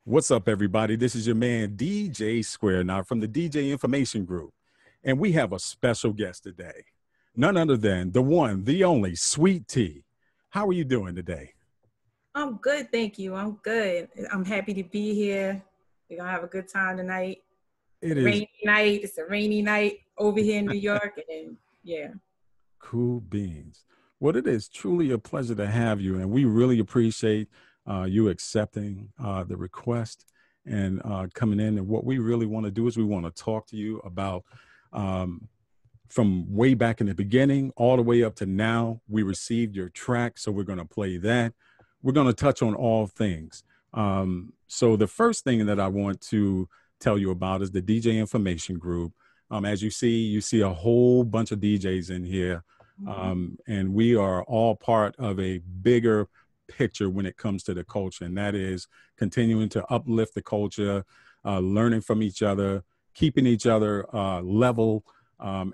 What's up, everybody? This is your man, DJ Square, now from the DJ Information Group. And we have a special guest today, none other than the one, the only, Sweet T. How are you doing today? I'm good, thank you. I'm good. I'm happy to be here. We're going to have a good time tonight. It is rainy night. It's a rainy night over here in New York. And yeah. cool beans. Well, it is truly a pleasure to have you. And we really appreciate you accepting the request and coming in. And what we really want to do is we want to talk to you about from way back in the beginning all the way up to now. We received your track, so we're going to play that. We're going to touch on all things. So the first thing that I want to tell you about is the DJ Information Group. As you see a whole bunch of DJs in here, and we are all part of a bigger picture when it comes to the culture, and that is continuing to uplift the culture, learning from each other, keeping each other level,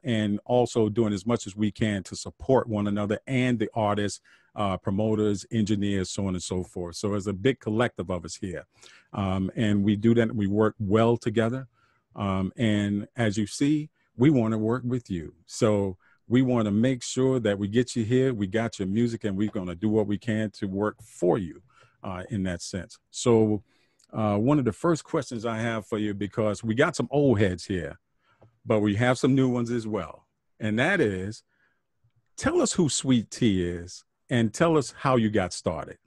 and also doing as much as we can to support one another and the artists, promoters, engineers, so on and so forth. So there's a big collective of us here, and we do that. We work well together, and as you see, we want to work with you. So we want to make sure that we get you here, we got your music, and we're going to do what we can to work for you in that sense. So one of the first questions I have for you, because we got some old heads here, but we have some new ones as well. And that is, tell us who Sweet T is and tell us how you got started.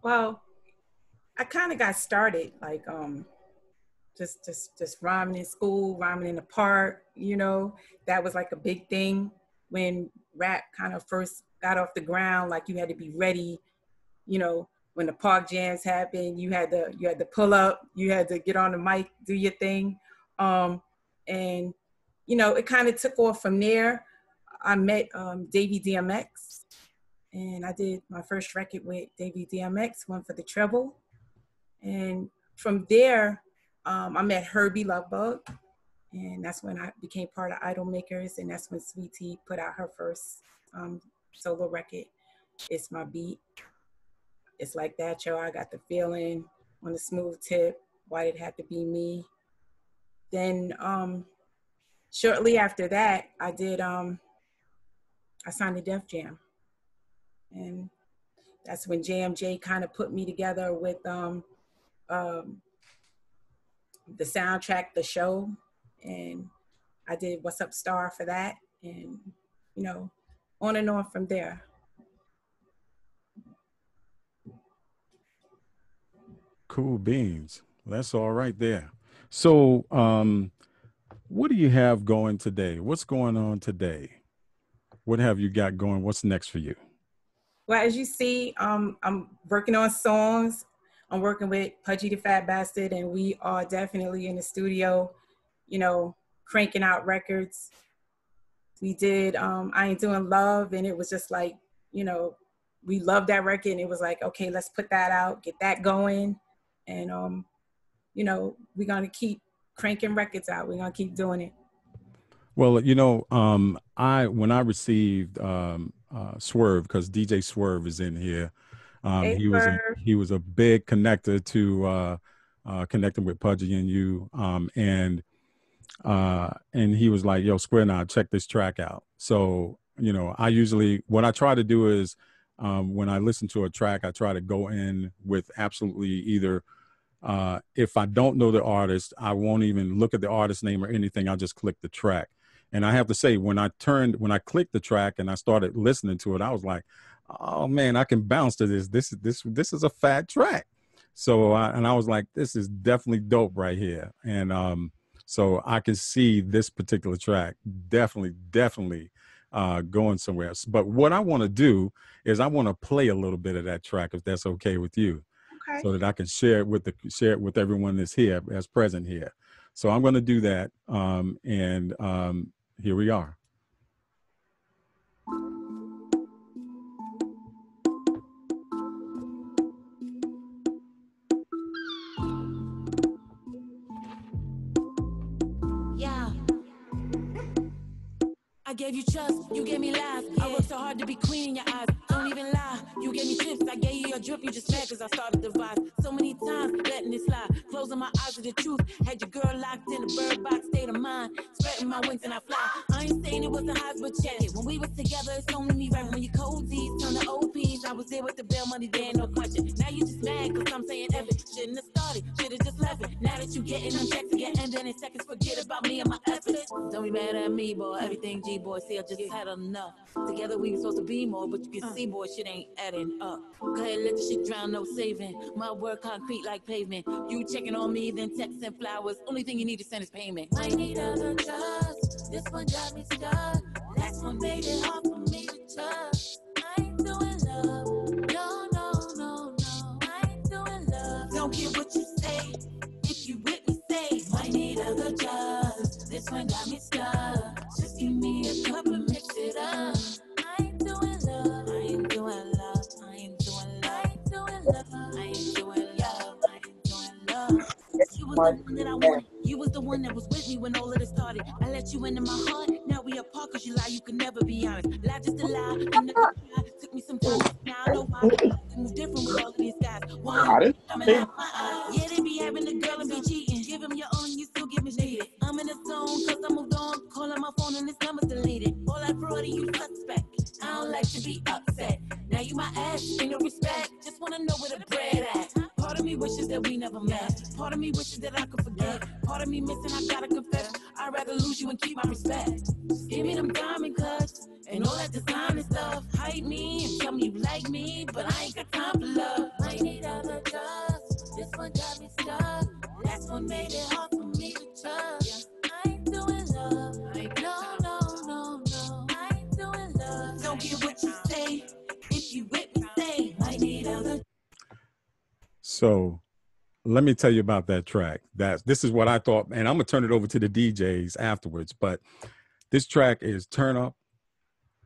Well, I kind of got started like just rhyming in school, rhyming in the park, that was like a big thing when rap kind of first got off the ground. Like you had to be ready, when the park jams happened, you had to pull up, you had to get on the mic, do your thing. And it kind of took off from there. I met Davey DMX, and I did my first record with Davey DMX, one for the treble. And from there, I met Herbie Lovebug, and that's when I became part of Idol Makers, and that's when Sweet T put out her first solo record, It's My Beat. It's Like That, Yo, I Got the Feeling, On the Smooth Tip, Why Did It Have to Be Me? Then shortly after that, I signed to Def Jam, and that's when JMJ kind of put me together with the soundtrack, the show, and I did What's Up Star for that, and on and on from there. Cool beans. That's all right there. So what do you have going today? What's going on today? What have you got going? What's next for you? Well, as you see, I'm working on songs. I'm working with Pudgy the Fat Bastard, and we are definitely in the studio, cranking out records. We did I Ain't Doing Love, and it was just like, we loved that record, and it was like, okay, let's put that out, get that going. And, we're going to keep cranking records out. We're going to keep doing it. Well, when I received Swerve, because DJ Swerve is in here, Hey, he was a big connector to connecting with Pudgy and you, and he was like, "Yo, Square, now check this track out." So what I try to do is when I listen to a track, I try to go in with absolutely either. If I don't know the artist, I won't even look at the artist name or anything. I'll just click the track. And I have to say, when I clicked the track and I started listening to it, I was like, oh man, I can bounce to this. This is a fat track. So I was like, this is definitely dope right here. And so I can see this particular track definitely going somewhere else. But what I want to do is I want to play a little bit of that track, if that's okay with you. Okay. So that I can share it with everyone that's here, as present here. So I'm going to do that. Here we are. Yeah. I gave you trust, you gave me lies. I worked so hard to be queen in your eyes. Don't even lie, you gave me tips, I gave you your drip, you just mad cause I started the vibe. So many times, letting it slide. Closing my eyes to the truth. Had your girl locked in a bird box state of mind. Spreading my wings and I fly. I ain't saying it wasn't hot, but check it. When we was together, it's only me right when you cold D's turn to OPs. I was there with the bail money, there ain't no question. Now you just mad cause I'm saying F it. Shouldn't have started, should've just left it. Now that you getting them checks again, and then in seconds, forget about me and my efforts. Don't be mad at me, boy. Everything G-boy, see, I just had enough. Together we were supposed to be more, but you can see, boy, shit ain't adding up. Go ahead, let the shit drown, no saving. My word concrete like pavement. You checking on me, then texting flowers. Only thing you need to send is payment. I need other trust. This one got me stuck. Last one made it hard for me to trust. I ain't doing love. No, no, no, no. I ain't doing love. Don't care what you say. If you with me, say. I need other trust. This one got me stuck. Just give me a cup and mix it up. I ain't doing love. I ain't doing love. I ain't doing love. I ain't doing love. I ain't doing love. I ain't doing love. You was the one that I wanted. You was the one that was with me when all of this started. I let you into my heart. Now we apart cause you lie. You could never be honest. Lie just a lie. You never try. Took me some time. Now I know why. Things different with all of these guys. Why? Coming out my eyes. Yeah, they be having the girl and be cheating. Give them your own, you still give me shit. I'm in the zone cause I moved on. Calling my phone and this number's deleted. All I brought you suspect. I don't like to be upset. Now you my ass, ain't no respect. Just wanna know where the bread at. Part of me wishes that we never met. Part of me wishes that I could forget. Part of me missing, I gotta confess. I'd rather lose you and keep my respect. Just give me them diamond cuts and all that designer stuff. Hype me and tell me you like me, but I ain't got time for love. I need other trust. This one got me stuck. Last one made it hard for me to trust. I ain't doing love. No, no, no, no. I ain't doing love. Don't care what you say. If you with me, say. I need other. So let me tell you about that track. This is what I thought, and I'm gonna turn it over to the DJs afterwards. But this track is turn up,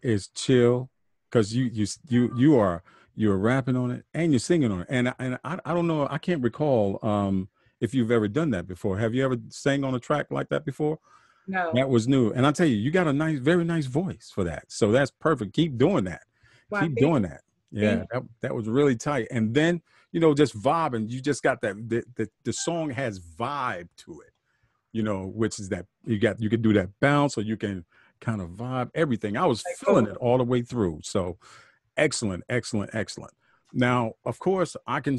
is chill, because you're rapping on it and you're singing on it. And I don't know, I can't recall if you've ever done that before. Have you ever sang on a track like that before? No. That was new. And I'll tell you, you got a nice, very nice voice for that. So that's perfect. Keep doing that. Well, Keep doing that. Yeah, that was really tight. And then, you know, just vibing. You just got that. The song has vibe to it, you know, which is that you can do that bounce, or you can kind of vibe everything. I was feeling it all the way through. So excellent, excellent, excellent. Now, of course, I can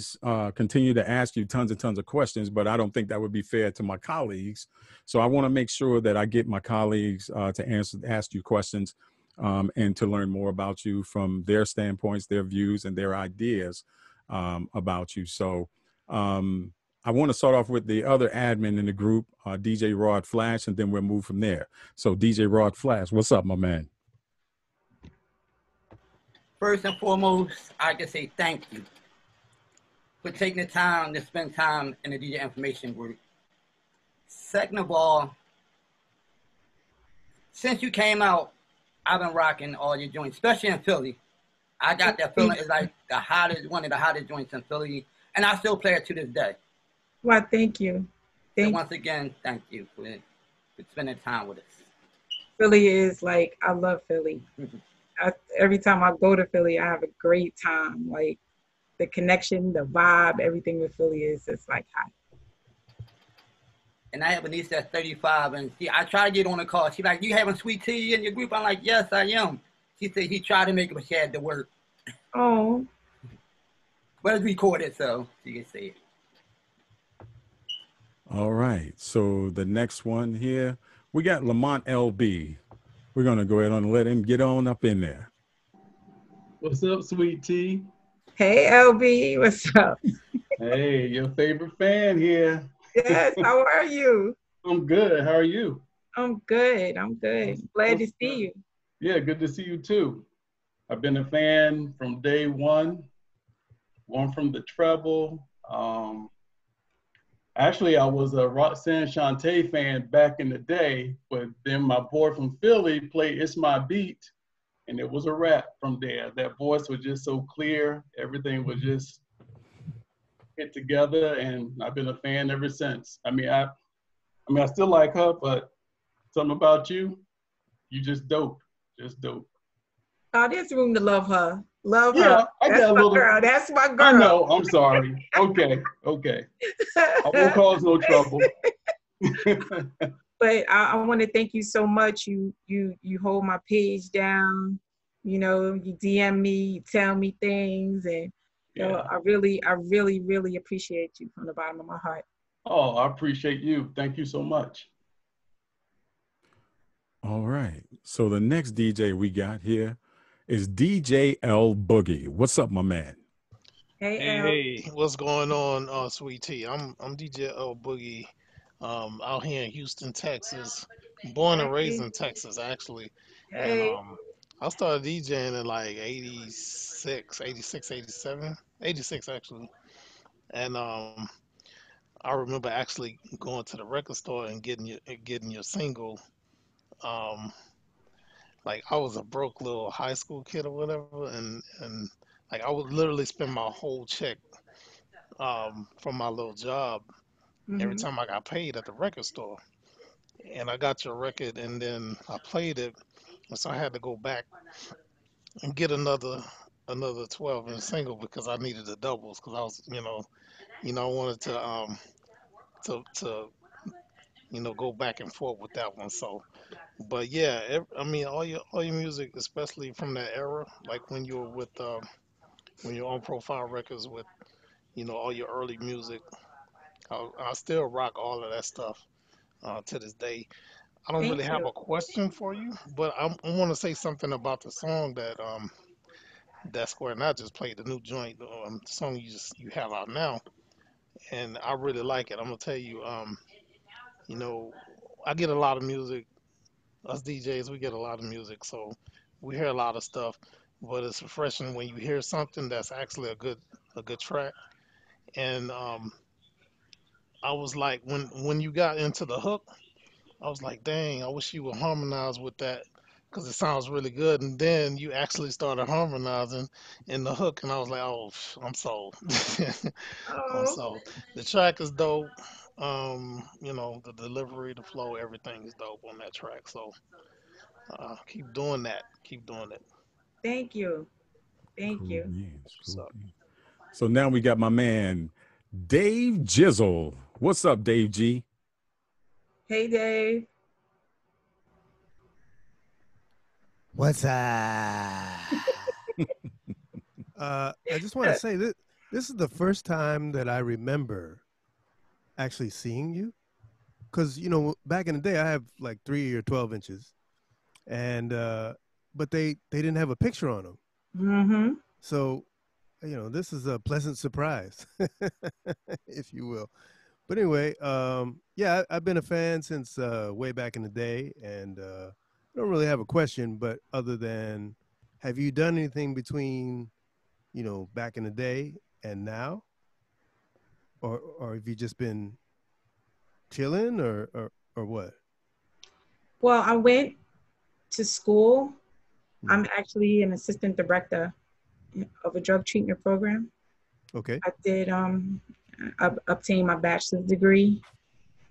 continue to ask you tons and tons of questions, but I don't think that would be fair to my colleagues. So I want to make sure that I get my colleagues to ask you questions and to learn more about you from their standpoints, their views, and their ideas about you. So I want to start off with the other admin in the group, DJ Rod Flash, and then we'll move from there. So DJ Rod Flash, what's up, my man? First and foremost, I can say thank you for taking the time to spend time in the DJ Information Group. Second of all, since you came out, I've been rocking all your joints, especially in Philly. I got that feeling it's like one of the hottest joints in Philly, and I still play it to this day. Well, thank you. Once again, thank you for spending time with us. Philly is like, I love Philly. Every time I go to Philly, I have a great time. Like the connection, the vibe, everything with Philly is just like hot. And I have a niece that's 35, and I try to get on the call. She's like, "You having sweet tea in your group?" I'm like, "Yes, I am." She said he tried to make it, but she had to work. Oh. But it's recorded, so you can see it. All right. So the next one here, we got Lamont LB. We're going to go ahead and let him get on up in there. What's up, sweet tea? Hey, LB. What's up? Hey, your favorite fan here. Yes. How are you? I'm good. How are you? I'm good. I'm good. Glad to see you. Yeah, good to see you too. I've been a fan from day one from the treble. Actually, I was a Roxanne Shante fan back in the day, but then my boy from Philly played It's My Beat, and it was a wrap from there. That voice was just so clear. Everything was just hit together, and I've been a fan ever since. I mean, I still like her, but something about you just dope, just dope. Oh, there's room to love her. Love Yeah, her. I That's got a my little. girl. That's my girl. I know. I'm sorry. Okay. I won't cause no trouble. But I want to thank you so much. You hold my page down. You know, you DM me, you tell me things, and you know, Yeah. I really appreciate you from the bottom of my heart. Oh, I appreciate you. Thank you so much. All right. So the next DJ we got here is DJ L Boogie. What's up, my man? Hey, Hey, El. hey, what's going on, Sweet Tea? I'm DJ L Boogie, out here in Houston, Texas. Born and raised Hey, in Texas, actually. And hey. I started DJing in like 86, 87, 86 actually. And I remember actually going to the record store and getting your single. Um, like I was a broke little high school kid or whatever, and like I would literally spend my whole check from my little job every Mm-hmm. time I got paid at the record store. And I got your record and then I played it. And so I had to go back and get another 12-inch single because I needed the doubles because I was, I wanted to go back and forth with that one. So, but yeah, I mean all your music, especially from that era, like when you were when you're on Profile Records with all your early music, I still rock all of that stuff to this day. I don't really Thank have you. a question for you, but I want to say something about the song that Square Not just played, the new joint, the song you have out now, and I really like it. I'm gonna tell you, you know, I get a lot of music. Us DJs, we get a lot of music, so we hear a lot of stuff. But it's refreshing when you hear something that's actually a good track. And I was like, when you got into the hook, I was like, dang, I wish you would harmonize with that because it sounds really good. And then you actually started harmonizing in the hook, and I was like, oh, I'm sold. I'm Oh, sold. The track is dope. The delivery, the flow, everything is dope on that track. So keep doing that. Keep doing it. thank you. Thank Cool you. beans. What's Cool up? beans. So now we got my man, Dave Jizzle. What's up, Dave G? Hey, Dave. What's up? I just want to say that this is the first time that I remember actually seeing you. Because, back in the day, I have like 3 or 12 inches. And, but they didn't have a picture on them. Mm-hmm. So, this is a pleasant surprise, if you will. But anyway, yeah, I've been a fan since way back in the day. And I don't really have a question, but other than, have you done anything between, back in the day and now? Or have you just been chilling or what? Well, I went to school. Hmm. I'm actually an assistant director of a drug treatment program. Okay. I did I obtained my bachelor's degree,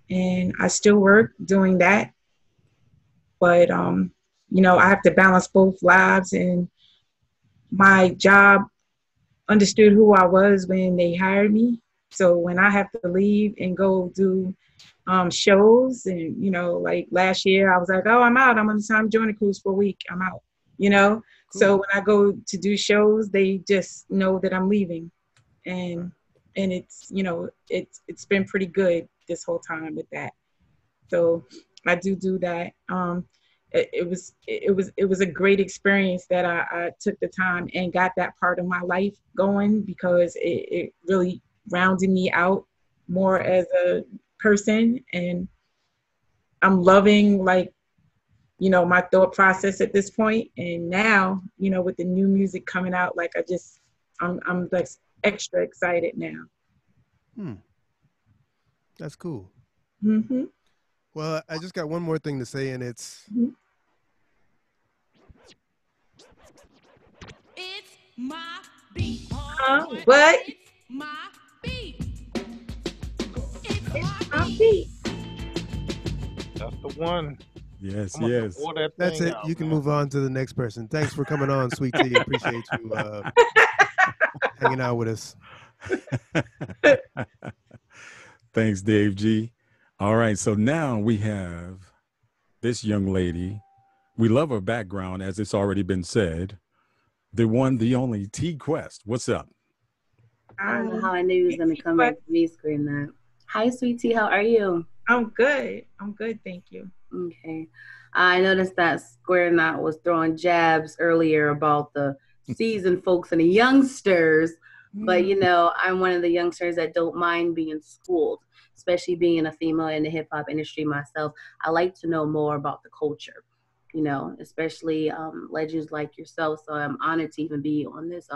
and I still work doing that. But I have to balance both lives, and my job understood who I was when they hired me. So when I have to leave and go do shows, and like last year, I was like, oh, I'm out. I'm on the Tom Joyner cruise for a week. I'm out. Cool. So when I go to do shows, they just know that I'm leaving, and it's it's been pretty good this whole time with that. So I do that. It was a great experience that I took the time and got that part of my life going, because it really rounded me out more as a person, and I'm loving my thought process at this point. And now, with the new music coming out, I'm like extra excited now. That's cool. Mm-hmm. Well, I just got one more thing to say, and it's It's my beat. What? It's my beat. It's It's my my beat. beat. That's the one. Yes, I'm gonna yes. pour that That's thing it. out, You can man. move on to the next person. Thanks for coming on, Sweet Tea. Appreciate you hanging out with us. Thanks, Dave G. All right, so now we have this young lady. We love her background, as it's already been said. The one, the only T Quest. What's up? I don't know how I knew he was gonna come back to me scream that. Hi, Sweet Tea, how are you? I'm good. I'm good, thank you. Okay. I noticed that Square Knot was throwing jabs earlier about the seasoned folks and the youngsters. But you know, I'm one of the youngsters that don't mind being schooled, especially being a female in the hip hop industry myself. I like to know more about the culture, you know, especially legends like yourself. So I'm honored to even be on this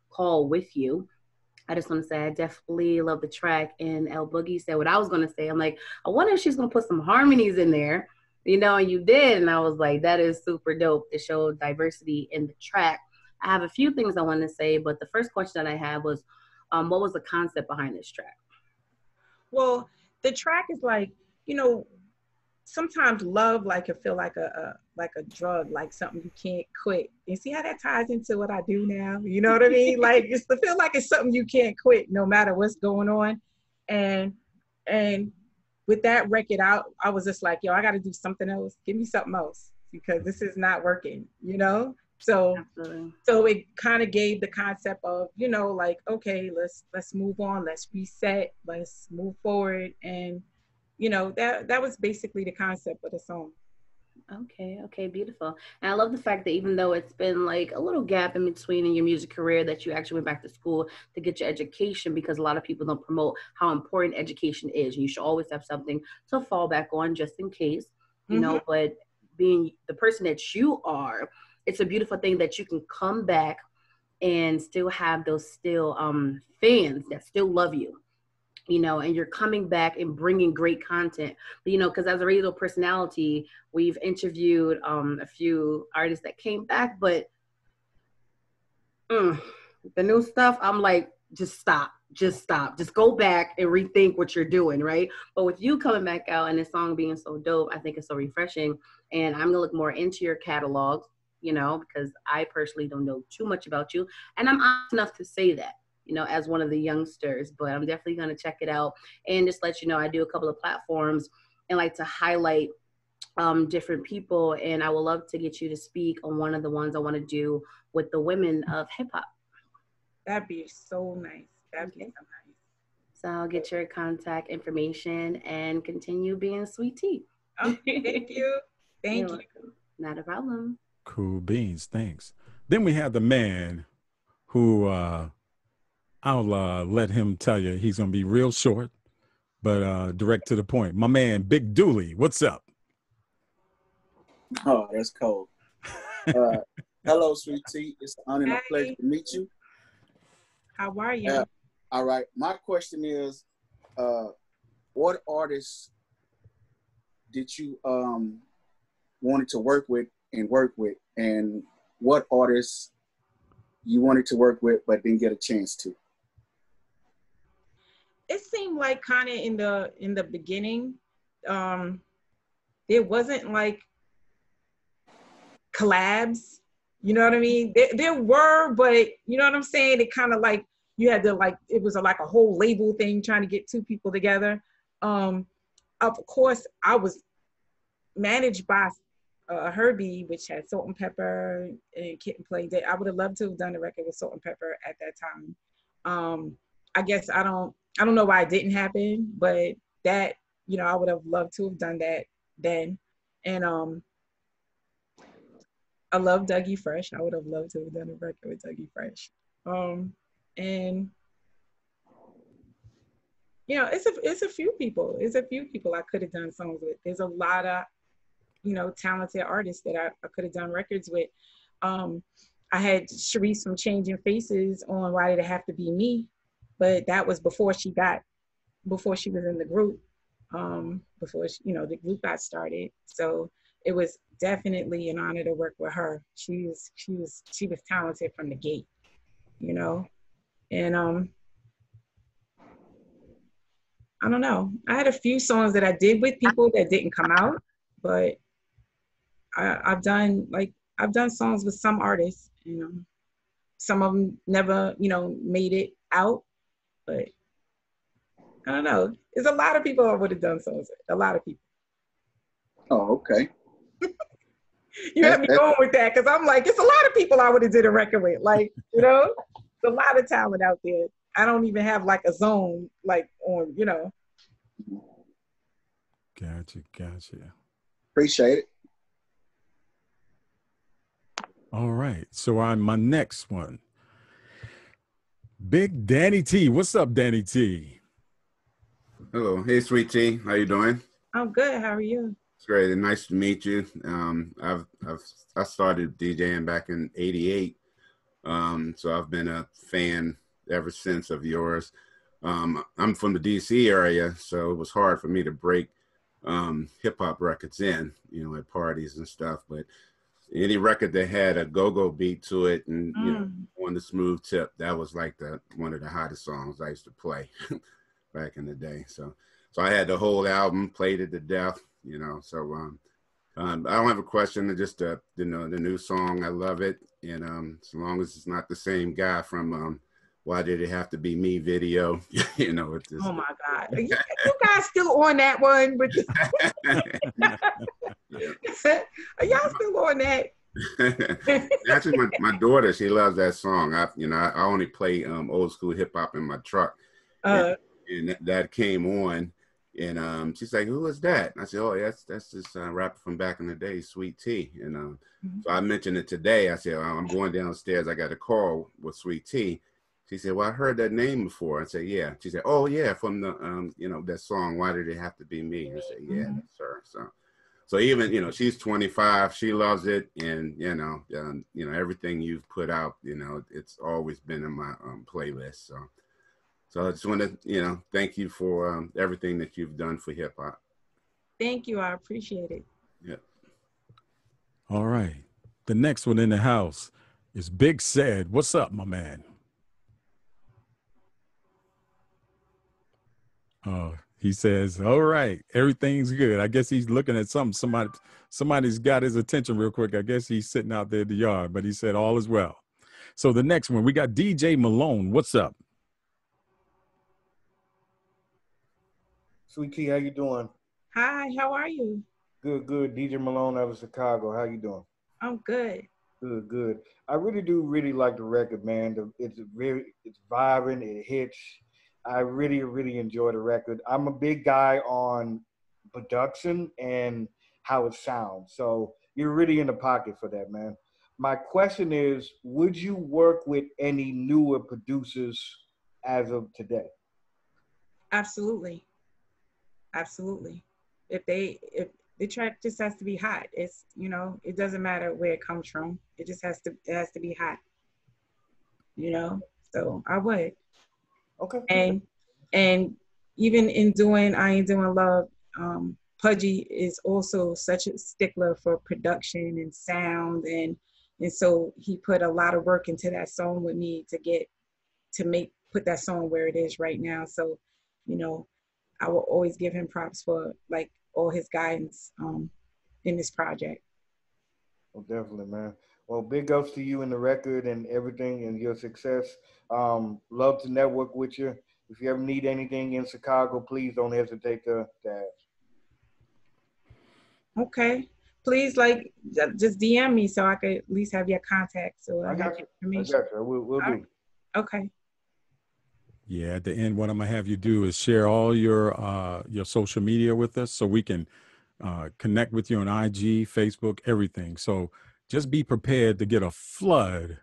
call with you. I just want to say I definitely love the track. And El Boogie said what I was going to say. I'm like, I wonder if she's going to put some harmonies in there, you know, and you did. And I was like, that is super dope to show diversity in the track. I have a few things I want to say, but the first question that I had was, what was the concept behind this track? Well, the track is like, you know, sometimes love like can feel like a drug, like something you can't quit. You see how that ties into what I do now? You know what I mean? Like it's to feel like it's something you can't quit no matter what's going on. And with that record out, I was just like, yo, I got to do something else. Give me something else because this is not working, you know? So Absolutely. So it kind of gave the concept of, you know, like, okay, let's move on, let's reset, let's move forward. And, you know, that was basically the concept of the song. Okay, beautiful. And I love the fact that even though it's been like a little gap in between in your music career, that you actually went back to school to get your education, because a lot of people don't promote how important education is. You should always have something to fall back on just in case, you know, but being the person that you are, it's a beautiful thing that you can come back and still have those fans that still love you, you know, and you're coming back and bringing great content, you know, because as a radio personality, we've interviewed a few artists that came back, but the new stuff, I'm like, just stop, just go back and rethink what you're doing, right? But with you coming back out and this song being so dope, I think it's so refreshing. And I'm gonna look more into your catalog, you know, because I personally don't know too much about you, and I'm honest enough to say that, you know, as one of the youngsters, but I'm definitely going to check it out. And just let you know, I do a couple of platforms and like to highlight different people. And I would love to get you to speak on one of the ones I want to do with the women of hip hop. That'd be so nice. That'd be so nice. So I'll get your contact information and continue being Sweet Tea. Oh, thank you. Thank you. Not a problem. Cool beans. Thanks. Then we have the man who, I'll let him tell you. He's going to be real short, but direct to the point. My man, Big Dooley. What's up? Oh, that's cold. Hello, Sweet Tea. It's an honor and a pleasure to meet you. How are you? All right. My question is, what artists did you wanted to work with, and what artists you wanted to work with but didn't get a chance to? It seemed like kind of in the beginning, there wasn't like collabs, you know what I mean? There were, but you know what I'm saying? It kind of like, you had to like, it was like a whole label thing trying to get two people together. Of course, I was managed by Herbie, which had Salt and Pepper and Kid and Play Dead. I would have loved to have done a record with Salt and Pepper at that time. I guess I don't know why it didn't happen, but that, you know, I would have loved to have done that then. And I love Dougie Fresh. I would have loved to have done a record with Dougie Fresh. And you know, it's a few people. It's a few people I could have done songs with. There's a lot of, you know, talented artists that I could have done records with. I had Sharice from Changing Faces on Why Did It Have to Be Me? But that was before she was in the group, before she, you know, the group got started. So it was definitely an honor to work with her. She was talented from the gate, you know. And I don't know. I had a few songs that I did with people that didn't come out, but I've done songs with some artists, you know. Some of them never, you know, made it out, but I don't know. There's a lot of people I would have done songs with. A lot of people. Oh, okay. You have me going with that because I'm like, it's a lot of people I would have did a record with. Like, you know, there's a lot of talent out there. I don't even have like a zone like on, you know. Gotcha. Appreciate it. All right. So on my next one, Big Danny T. What's up, Danny T? Hello. Hey, Sweet T. How you doing? I'm good. How are you? It's great. Nice to meet you. I started DJing back in '88, so I've been a fan ever since of yours. I'm from the DC area, so it was hard for me to break hip hop records in, you know, at parties and stuff. But any record that had a go-go beat to it and you know, on the smooth tip, that was like one of the hottest songs I used to play back in the day. So I had the whole album, played it to death, you know. So I don't have a question. Just you know, the new song, I love it, and as long as it's not the same guy from Why Did It Have to Be Me video, you know. It's just, oh my God, you guys still on that one? But are y'all still on that? Actually, my daughter, she loves that song. I only play old school hip hop in my truck, and that came on, and she's like, "Who is that?" And I said, "Oh, that's this rapper from back in the day, Sweet T." And so I mentioned it today. I said, "I'm going downstairs. I got a call with Sweet T." She said, "Well, I heard that name before." I said, "Yeah." She said, "Oh, yeah, from the you know, that song, Why Did It Have to Be Me?" I said, "Yeah, that's her." So even, you know, she's 25, she loves it, and you know, everything you've put out, you know, it's always been in my playlist. So I just want to, you know, thank you for everything that you've done for hip hop. Thank you, I appreciate it. Yeah. All right, the next one in the house is Big Said. What's up, my man? He says, all right, everything's good. I guess he's looking at something. Somebody's got his attention real quick. I guess he's sitting out there in the yard, but he said all is well. So the next one, we got DJ Malone. What's up? Sweet T, how you doing? Hi, how are you? Good. DJ Malone out of Chicago. How you doing? I'm good. Good. I really like the record, man. It's vibrant. It hits. I really enjoy the record. I'm a big guy on production and how it sounds. So you're really in the pocket for that, man. My question is, would you work with any newer producers as of today? Absolutely. If the track just has to be hot, it's, you know, it doesn't matter where it comes from. It has to be hot, you know? So I would. Okay. And even in doing I Ain't Doing Love, Pudgy is also such a stickler for production and sound, and so he put a lot of work into that song with me to put that song where it is right now. So, you know, I will always give him props for like all his guidance in this project. Well, definitely, man. Well, big ups to you and the record and everything and your success. Love to network with you. If you ever need anything in Chicago, please don't hesitate to ask. Okay. Please, like, just DM me so I could at least have your contact. So I got your information. I got you. We'll do. Okay. Yeah, at the end, what I'm gonna have you do is share all your social media with us so we can connect with you on IG, Facebook, everything. So just be prepared to get a flood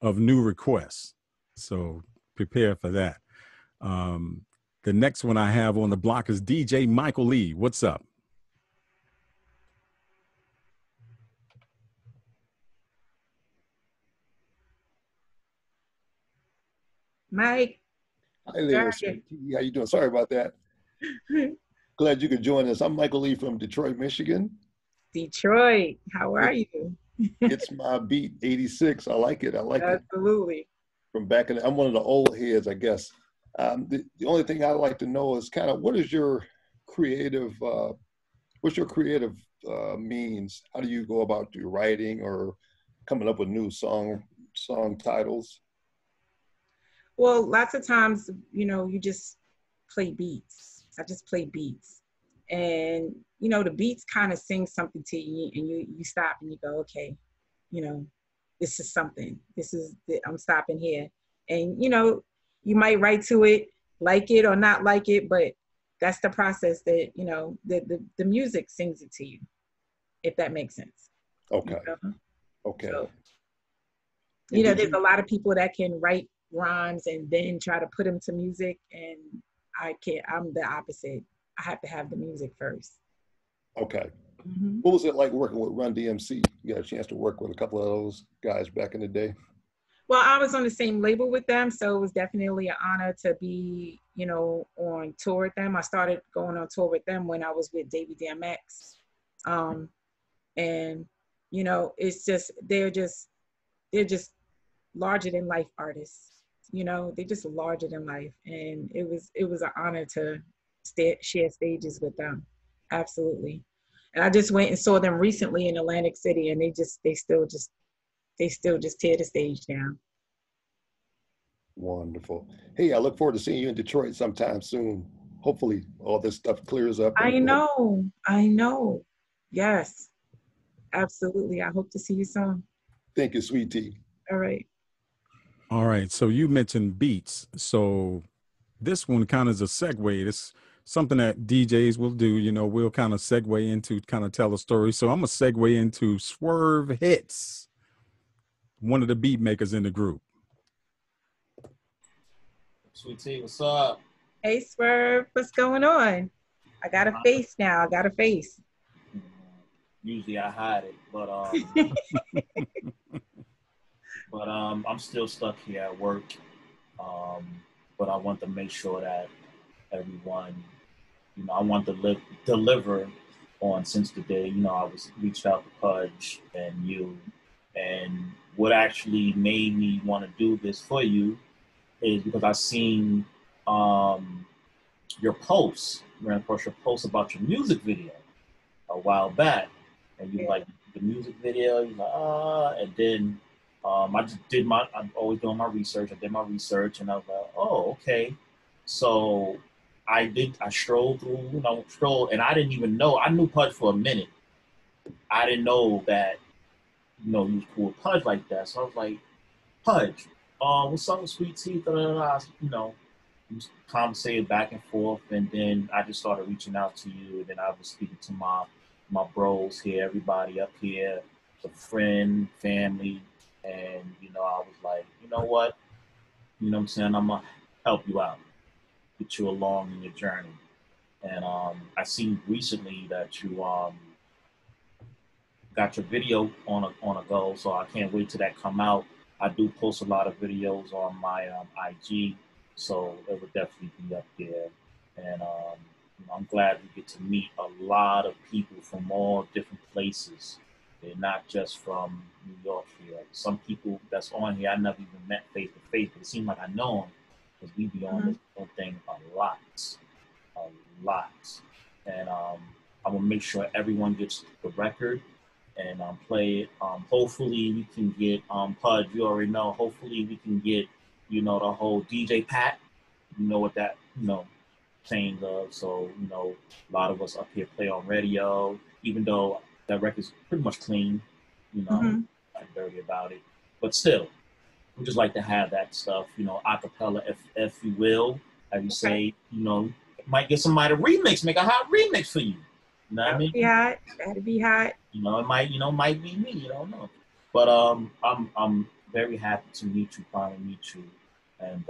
of new requests. So prepare for that. The next one I have on the block is DJ Michael Lee. What's up? Mike. Hi there, how you doing? Sorry about that. Glad you could join us. I'm Michael Lee from Detroit, Michigan. Detroit, how are you? It's my beat, 86. I like it. Absolutely. From back in, I'm one of the old heads, I guess. The only thing I'd like to know is kind of what's your creative means? How do you go about your writing or coming up with new song titles? Well, lots of times, you just play beats. I just play beats. And, the beats kind of sing something to you, and you stop and you go, okay, this is something. I'm stopping here. And, you might write to it, like it or not like it, but that's the process that, the music sings it to you, if that makes sense. Okay. Okay. So, there's a lot of people that can write rhymes and then try to put them to music, and I can't. I'm the opposite. I have to have the music first. Okay. What was it like working with Run DMC? You got a chance to work with a couple of those guys back in the day? Well, I was on the same label with them, so it was definitely an honor to be, on tour with them. I started going on tour with them when I was with Davey DMX. And, it's just, they're just larger than life artists. They're just larger than life. And it was an honor to share stages with them. Absolutely. And I just went and saw them recently in Atlantic City, and they still just tear the stage down. Wonderful. Hey, I look forward to seeing you in Detroit sometime soon. Hopefully all this stuff clears up. I know. Yes, absolutely. I hope to see you soon. Thank you, Sweet Tea. All right. All right. So you mentioned beats. So this one kind of is a segue. It's something that DJs will do. We'll kind of segue into kind of tell a story. So I'm going to segue into Swerve Hits, one of the beat makers in the group. Sweet Tea, what's up? Hey, Swerve, what's going on? I got a face now. I got a face. Usually I hide it, but I'm still stuck here at work. But I want to make sure that everyone, I want to deliver on since the day, I was reached out to Pudge and you. And what actually made me want to do this for you is because I seen your posts, ran across your post about your music video a while back. And you like the music video, you're like, and then I just did I'm always doing my research. I did my research and I was like, oh, okay. So I strolled through, and I didn't even know, I knew Pudge for a minute. I didn't know that, he was cool with Pudge like that. So I was like, Pudge, what's up with Sweet Tea? We conversated back and forth, and then I just started reaching out to you, and then I was speaking to my bros here, everybody up here, the friend, family, and, I was like, you know what? You know what I'm saying? I'm going to help you out, get you along in your journey. And I seen recently that you got your video on a go, so I can't wait till that come out. I do post a lot of videos on my IG, so it will definitely be up there. And I'm glad we get to meet a lot of people from all different places. They're not just from New York here. Some people that's on here I never even met face to face, but it seems like I know them because we be on this whole thing a lot. And I'm gonna make sure everyone gets the record and play it. Hopefully we can get Pudge, you already know, hopefully we can get, the whole DJ Pat, what that, saying of. So, a lot of us up here play on radio, even though that record's pretty much clean, I'm dirty about it. But still, we just like to have that stuff, acapella, if you will, as you say, might get somebody to remix, make a hot remix for you. You know what I mean? Yeah, that'd be hot. It might be me, you don't know. But I'm very happy to finally meet you, and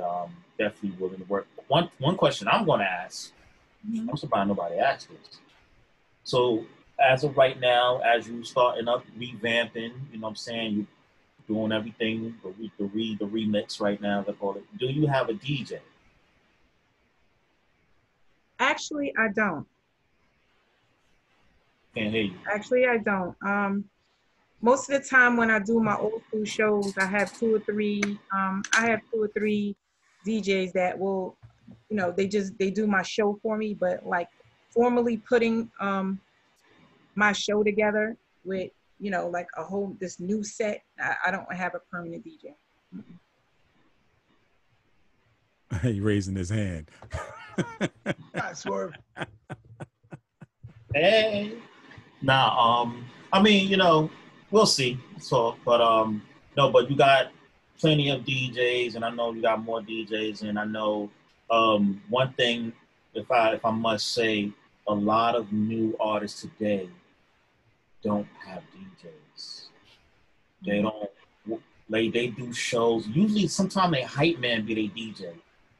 definitely willing to work. One question I'm gonna ask, I'm surprised nobody asked this. So as of right now, as you starting up, revamping, what I'm saying, you doing everything, the remix right now, they call it. Do you have a DJ? Actually, I don't. Can't hear you. Actually, I don't. Most of the time when I do my old school shows, I have two or three DJs that will, they do my show for me, but like formally putting my show together with, you know, like this new set. I don't have a permanent DJ. He raising his hand. I swear. Hey. Nah, I mean, you know, we'll see. So, but no, but you got plenty of DJs, and I know you got more DJs, and I know one thing, if I must say, a lot of new artists today don't have DJs. They don't. Like, they do shows. Usually, sometimes they hype man be their DJ,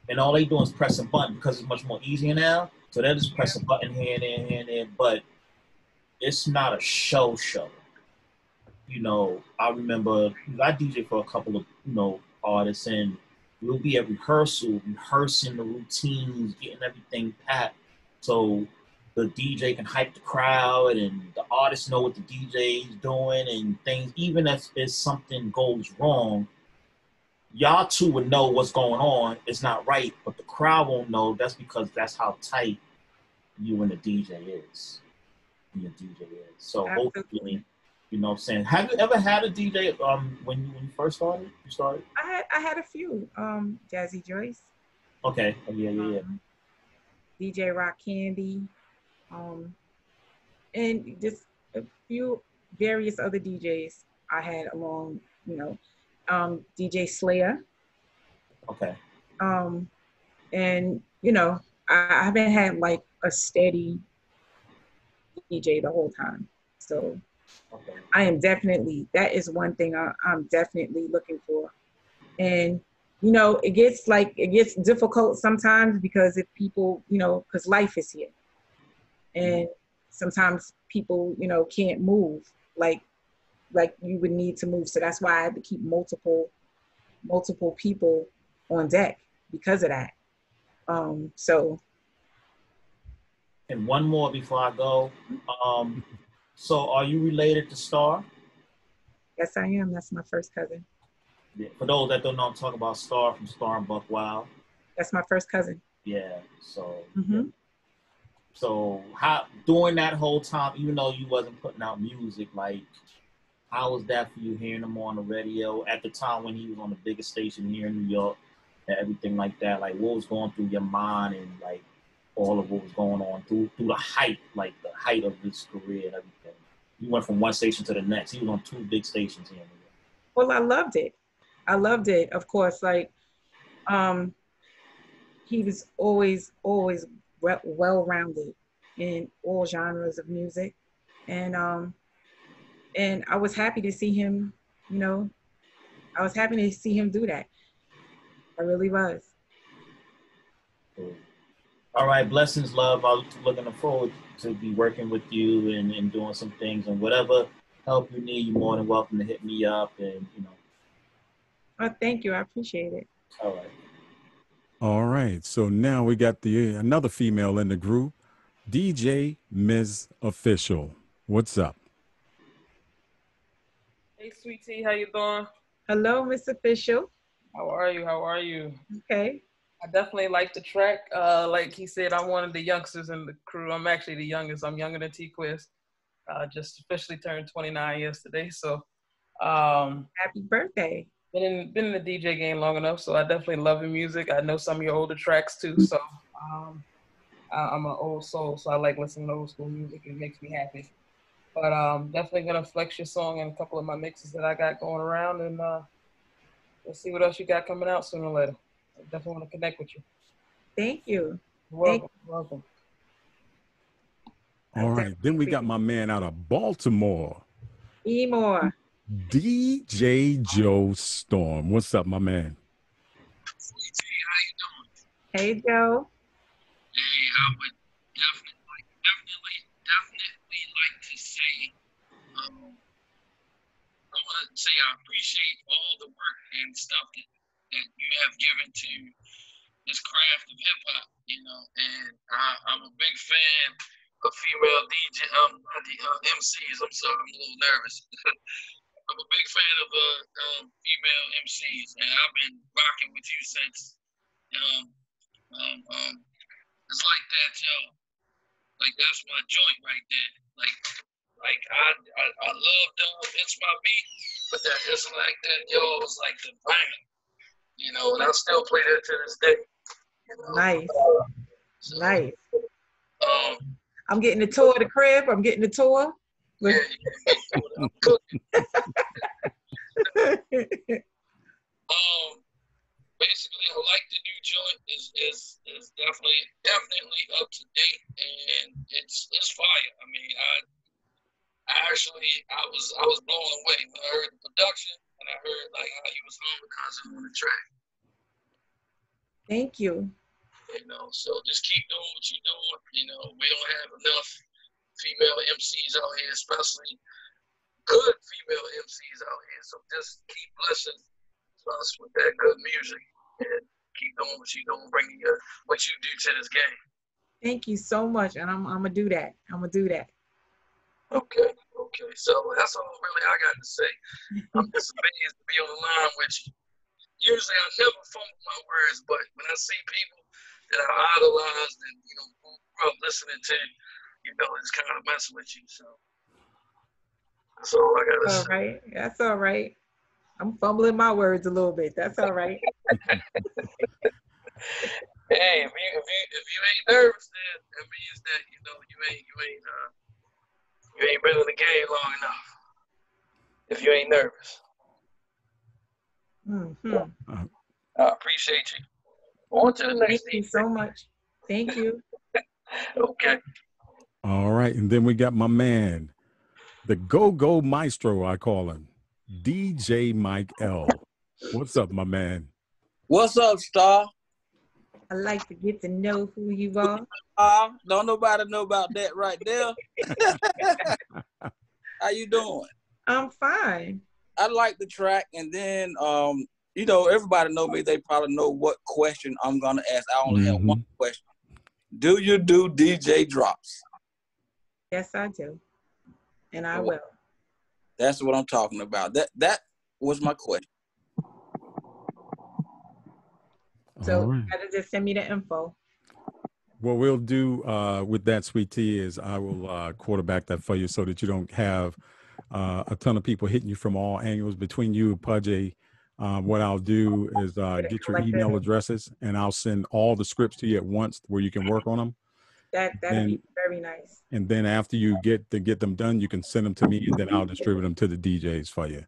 and all they do is press a button because it's much more easier now. So they just press a button here and there, here and there, but it's not a show. You know, I remember I DJ for a couple of, you know, artists, and we'll be at rehearsal, rehearsing the routines, getting everything packed, so the DJ can hype the crowd and the artists know what the DJ is doing and things. Even if something goes wrong, y'all two would know what's going on. It's not right, but the crowd won't know. That's because that's how tight you and the DJ is. Your DJ is. So hopefully, you know what I'm saying. Have you ever had a DJ when you first started? You started? I had a few. Jazzy Joyce. Okay. Yeah. DJ Rock Candy. And just a few various other DJs I had along, you know, DJ Slayer. Okay. And, you know, I haven't had like a steady DJ the whole time. So okay. I am definitely, that is one thing I'm definitely looking for. And, you know, it gets difficult sometimes because if people, you know, because life is here. And sometimes people, you know, can't move like you would need to move. So that's why I had to keep multiple people on deck because of that. So. And one more before I go. So are you related to Star? Yes, I am. That's my first cousin. Yeah. For those that don't know, I'm talking about Star from Star and Buck Wild. That's my first cousin. Yeah. So. Mm-hmm. So how during that whole time, even though you wasn't putting out music, like how was that for you hearing him on the radio at the time when he was on the biggest station here in New York and everything like that? Like what was going through your mind and like all of what was going on through the height, like the height of his career and everything? You went from one station to the next. He was on 2 big stations here in New York. Well, I loved it. Of course, like he was always well-rounded in all genres of music, and I was happy to see him, you know, I was happy to see him do that. I really was. Cool. All right, blessings, love. I'm looking forward to be working with you and doing some things, and whatever help you need, you're more than welcome to hit me up, and you know. Oh, thank you. I appreciate it. All right. All right. So now we got another female in the group, DJ Ms. Official. What's up? Hey, sweetie, how you doing? Hello, Miss Official. How are you? Okay. I definitely like the track. Like he said, I'm one of the youngsters in the crew. I'm actually the youngest. I'm younger than T-Quiz. Just officially turned 29 yesterday. So happy birthday. Been in the DJ game long enough, so I definitely love your music. I know some of your older tracks too, so I'm an old soul, so I like listening to old school music. It makes me happy. But definitely gonna flex your song in a couple of my mixes that I got going around, and let's see what else you got coming out sooner or later. I definitely want to connect with you. Thank you. You're welcome. All right, then we got my man out of Baltimore, Emore. DJ Joe Storm. What's up, my man? Sweetie, how you doing? Hey, Joe. Hey, I would definitely like to say, I want to say I appreciate all the work and stuff that you have given to this craft of hip hop, you know, and I'm a big fan of female DJ, MCs. I'm sorry, I'm a little nervous. I'm a big fan of female MCs, and I've been rocking with you since. It's like that, Joe. Like that's my joint right there. Like Like I love It's My Beat, but that It's Like That, yo, was like the bang, you know, and I still play that to this day. You know? Nice. So, Nice. I'm getting the tour of the crib. I'm getting the tour. Yeah, I'm cooking. Basically, I like the new joint. Is definitely up to date, and it's fire. I mean, I was blown away when I heard the production and I heard like how he was harmonizing on the track. Thank you. You know, so just keep doing what you're doing. You know, we don't have enough female MCs out here, especially good female MCs out here. So just keep blessing us with that good music and keep doing what you're doing, bringing what you do to this game. Thank you so much, and I'm gonna do that. I'm gonna do that. Okay. So that's all really I got to say. I'm just amazed to be on the line with you. Usually I never fumble my words, but when I see people that I idolized and, you know, grew up listening to, you know, it's kind of messing with you. So that's all I got to say. All right. That's all right. I'm fumbling my words a little bit. That's all right. Hey, if you ain't nervous, then that means that, you know, you ain't been in the game long enough. If you ain't nervous. Mm-hmm. I appreciate you. On to the next. Thank you so much. Thank you. Okay. All right. And then we got my man, the go-go maestro, I call him, DJ Mike L. What's up, my man? What's up, Star? I like to get to know who you are. Don't nobody know about that right there. How you doing? I'm fine. I like the track, and then you know, everybody know me. They probably know what question I'm gonna ask. I only have one question. Do you do DJ drops? Yes, I do, and I will. That's what I'm talking about. That was my question. So you gotta just send me the info. What we'll do with that, Sweet Tea, is I will quarterback that for you so that you don't have a ton of people hitting you from all angles. Between you and Pudgy, what I'll do is get your email addresses, and I'll send all the scripts to you at once where you can work on them. That'd be very nice. And then after you get them done, you can send them to me, and then I'll distribute them to the DJs for you.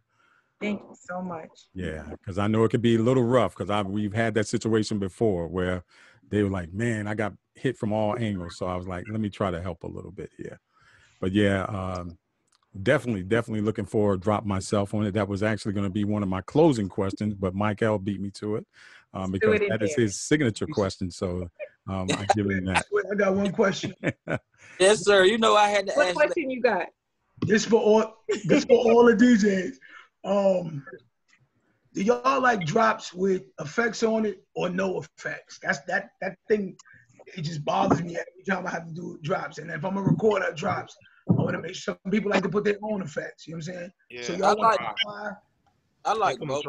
Thank you so much. Yeah, because I know it could be a little rough because we've had that situation before where they were like, man, I got hit from all angles. So I was like, let me try to help a little bit here. But yeah, definitely looking for a drop myself on it. That was actually going to be one of my closing questions, but Mike L beat me to it because that is his signature question. So I give him that. I got one question. Yes, sir. You know I had to ask. What question you got? This for all the DJs. Do y'all like drops with effects on it or no effects? That's that thing. It just bothers me every time I have to do drops. And if I'm gonna record our drops, I want to make sure some people like to put their own effects. You know what I'm saying? Yeah, So y'all I like both.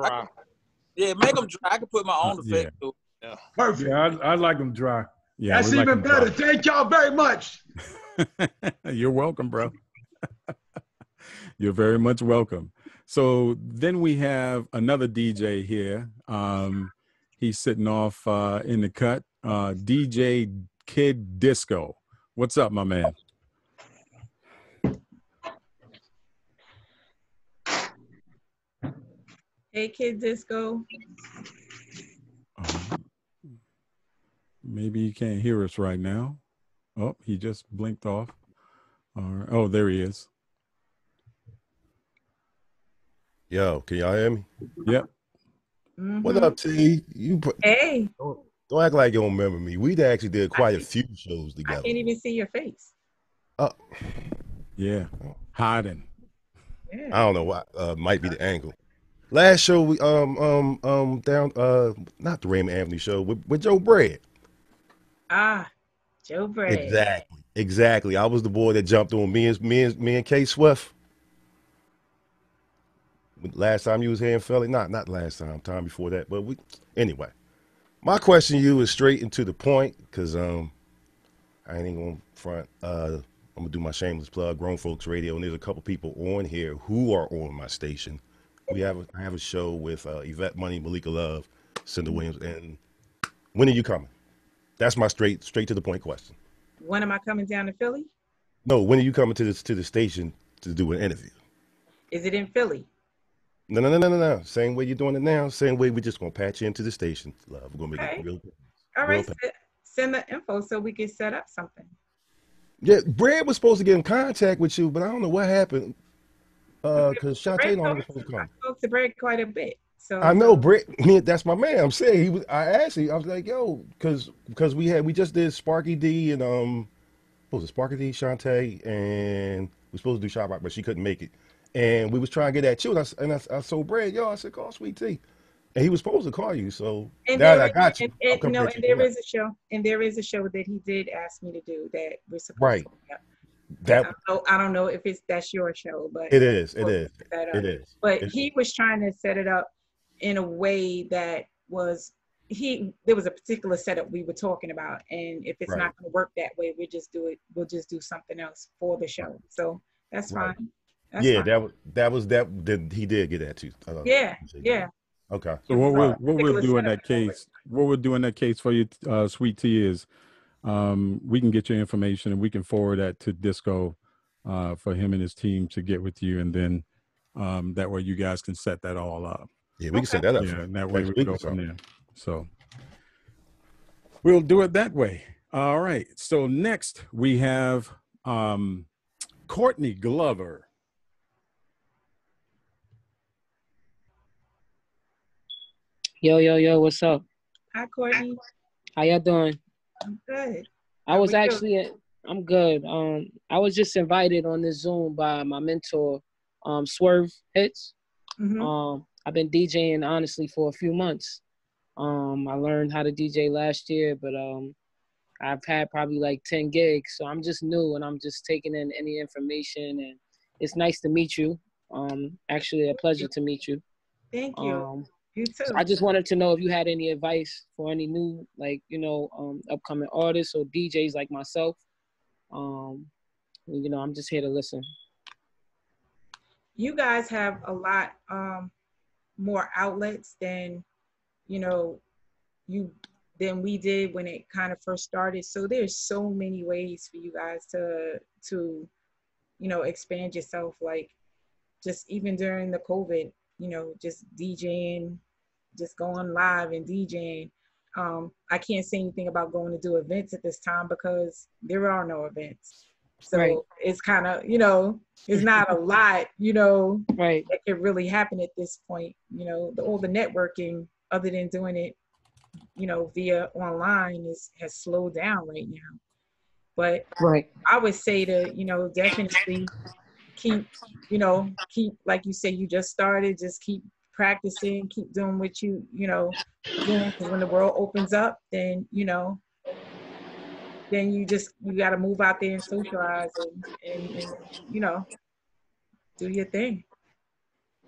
Yeah, make them dry. I can put my own effect too. Yeah. Perfect. Yeah, I like them dry. Yeah, that's even better. Thank y'all very much. You're welcome, bro. You're very much welcome. So then we have another DJ here. He's sitting off in the cut. DJ Kid Disco. What's up, my man? Hey, Kid Disco. Maybe he can't hear us right now. Oh, he just blinked off. All right. Oh, there he is. Yo, can y'all hear me? Yep. Mm-hmm. What up, T? Hey. Don't act like you don't remember me. We actually did quite a few shows together. I can't even see your face. Oh. Yeah. Hiding. Yeah. I don't know why. Might be the angle. Last show we down not the Raymond Anthony show with Joe Bread. Joe Bread. Exactly. I was the boy that jumped on me and K Swift. Last time you was here in Philly, not last time before that, but anyway. My question to you is straight and to the point, because I ain't gonna front. I'm I'm gonna do my shameless plug, Grown Folks Radio, and there's a couple people on here who are on my station. I have a show with Yvette Money, Malika Love, Cinda Williams, and when are you coming? That's my straight to the point question. When am I coming down to Philly? No, when are you coming to the station to do an interview? Is it in Philly? No. Same way you're doing it now. Same way we're just gonna patch you into the station. Love, we're gonna make it real. All right, send the info so we can set up something. Yeah, Brad was supposed to get in contact with you, but I don't know what happened. Because Shantae was supposed to come. I spoke to Brad quite a bit. So I know Brett. That's my man. I'm saying he was. I asked him. I was like, "Yo," because we just did Sparky D and what was it? Sparky D, Shantae, and we were supposed to do Shop Rock, but she couldn't make it. And we was trying to get at you, and I told Brad, "Yo," I said, "Call Sweet T," and he was supposed to call you. So now that I got you, and there is a show, that he did ask me to do that we're supposed to. Yeah. I don't know if that's your show, but it is. But he was trying to set it up in a way that was there was a particular setup we were talking about, and if it's not going to work that way, we'll just do something else for the show. So that's fine. That's fine. that he did get that too. Yeah. Okay. So what we'll do in that case for you, Sweet T, is we can get your information and we can forward that to Disco for him and his team to get with you, and then that way you guys can set that all up. Yeah, we can set that up. Yeah, and that way we can go from there. So we'll do it that way. All right. So next we have Courtney Glover. Yo, what's up? Hi, Courtney. How y'all doing? I'm good. I'm good. I was just invited on this Zoom by my mentor, Swerve Hits. Mm-hmm. I've been DJing honestly for a few months. I learned how to DJ last year, but I've had probably like 10 gigs, so I'm just new and I'm just taking in any information, and it's nice to meet you. Actually a pleasure to meet you. Thank you. You too. So I just wanted to know if you had any advice for any new, upcoming artists or DJs like myself. I'm just here to listen. You guys have a lot more outlets than than we did when it kind of first started. So there's so many ways for you guys to expand yourself. Like just even during the COVID, just DJing, just going live and DJing. I can't say anything about going to do events at this time because there are no events. So it's kind of, it's not a lot, that can really happen at this point. All the networking other than doing it, via online has slowed down right now. But I would say to, definitely keep, like you say, you just started, just keep practicing, keep doing what you doing, because when the world opens up, then then you got to move out there and socialize and do your thing.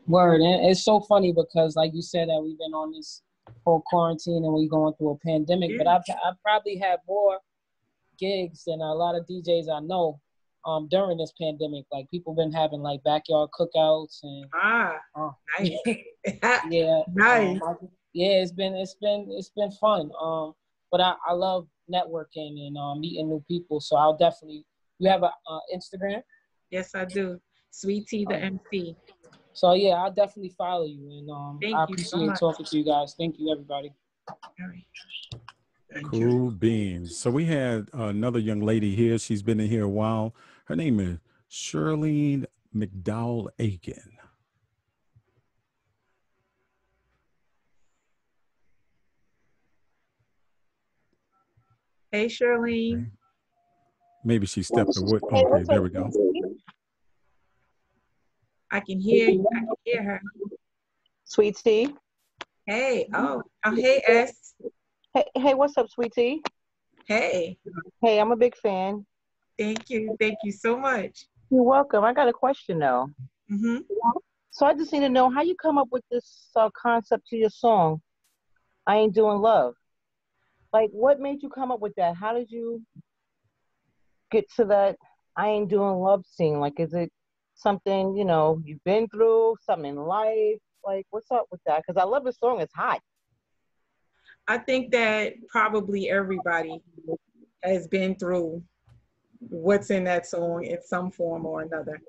Word. And it's so funny because like you said that we've been on this whole quarantine and we're going through a pandemic, but I've probably had more gigs than a lot of DJs I know during this pandemic. Like people been having like backyard cookouts and nice. Nice. It's been fun. But I love networking and meeting new people. So I'll definitely. You have a Instagram? Yes, I do. Sweet T the MC. So yeah, I'll definitely follow you, and I appreciate talking to you guys. Thank you, everybody. All right. Cool beans. So we had another young lady here. She's been in here a while. Her name is Shirlene McDowell Aiken. Hey, Shirlene. Maybe she stepped away. Okay, there we go. I can hear you. I can hear her. Sweet T. Hey. Oh, hey, S. Hey, what's up, Sweet T? Hey. Hey, I'm a big fan. Thank you. Thank you so much. You're welcome. I got a question, though. Mm-hmm. So I just need to know how you come up with this concept to your song, I Ain't Doing Love. Like, what made you come up with that? How did you get to that I ain't doing love scene? Like, is it something, you know, you've been through, something in life? Like, what's up with that? Because I love the song. It's hot. I think that probably everybody has been through what's in that song in some form or another.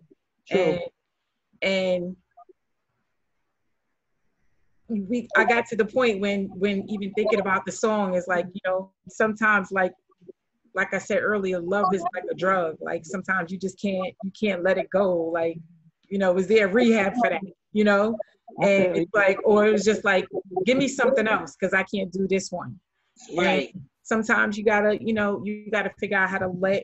True. And I got to the point when even thinking about the song is like, you know, sometimes like I said earlier, love is like a drug. Like sometimes you just can't let it go. Like, you know, is there rehab for that? You know? And it's like, or it was just like, give me something else because I can't do this one. Right. And sometimes you gotta, you know, you gotta figure out how to let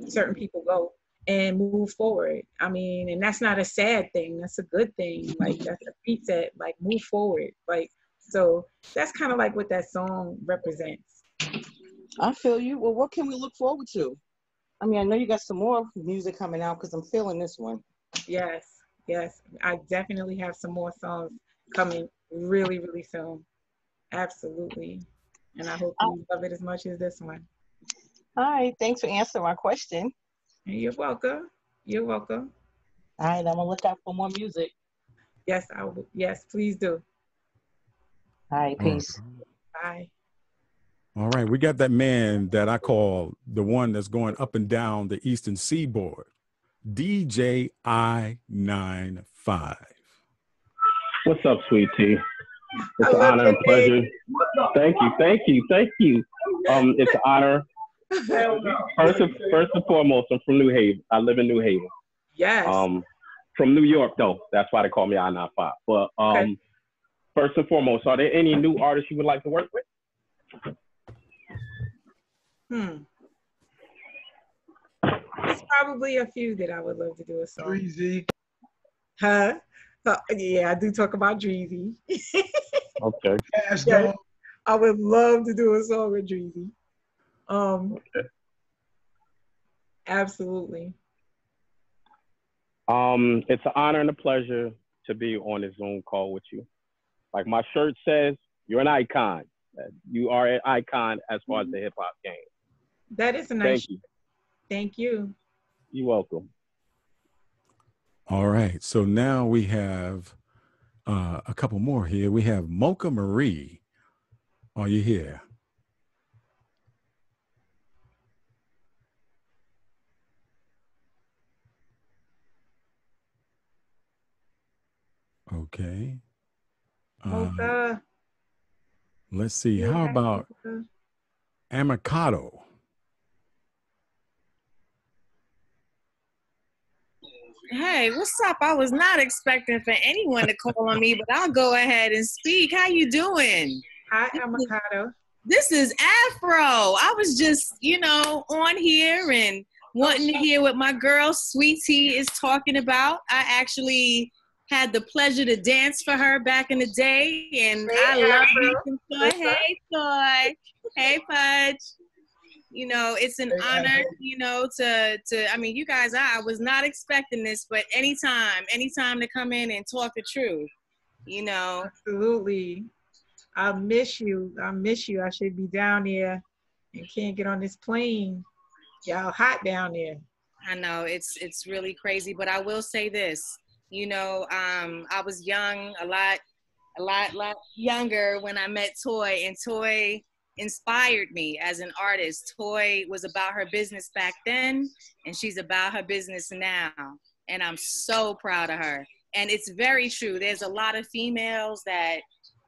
certain people go and move forward. I mean, and that's not a sad thing. That's a good thing. Like that's a reset. Like move forward. Like so that's kind of like what that song represents. I feel you. Well, what can we look forward to? I mean, I know you got some more music coming out because I'm feeling this one. Yes, yes. I definitely have some more songs coming really, really soon. Absolutely. And I hope you love it as much as this one. All right. Thanks for answering my question. You're welcome. You're welcome. All right. I'm going to look out for more music. Yes, I will. Yes, please do. All right. Peace. Bye. All right, we got that man that I call the one that's going up and down the Eastern Seaboard, DJ I-95. What's up, Sweet Tea? It's an honor and pleasure. Thank you. It's an honor. First and foremost, I'm from New Haven. I live in New Haven. Yes. From New York, though. That's why they call me I-95. But Okay. First and foremost, are there any new artists you would like to work with? There's probably a few that I would love to do a song. Dreezy. Huh? Yeah, I do talk about Dreezy. Okay. Yes, Yeah, I would love to do a song with Dreezy. Okay. Absolutely. It's an honor and a pleasure to be on this Zoom call with you. Like my shirt says, you're an icon. You are an icon as far as the hip hop game. That is a nice. Thank you. Thank you. You're welcome. All right, so now we have a couple more here. We have Mocha Marie. Are you here? Okay. Mocha. Let's see. You How have about Mocha? Amicado? Hey, what's up? I was not expecting for anyone to call on me, but I'll go ahead and speak. How you doing? Hi, Amicado. This is Afro. I was just, on here and wanting to hear what my girl Sweet Tea is talking about. I actually had the pleasure to dance for her back in the day, and I love you, Toy. Hey, Toy. Hey, Fudge. It's an honor, you guys, I was not expecting this, but anytime to come in and talk the truth, Absolutely. I miss you. I should be down there and can't get on this plane. Y'all hot down there. I know it's really crazy, but I will say this, I was young, a lot younger when I met Toy, and Toy inspired me as an artist. Toy was about her business back then, and she's about her business now. And I'm so proud of her. And it's very true. There's a lot of females that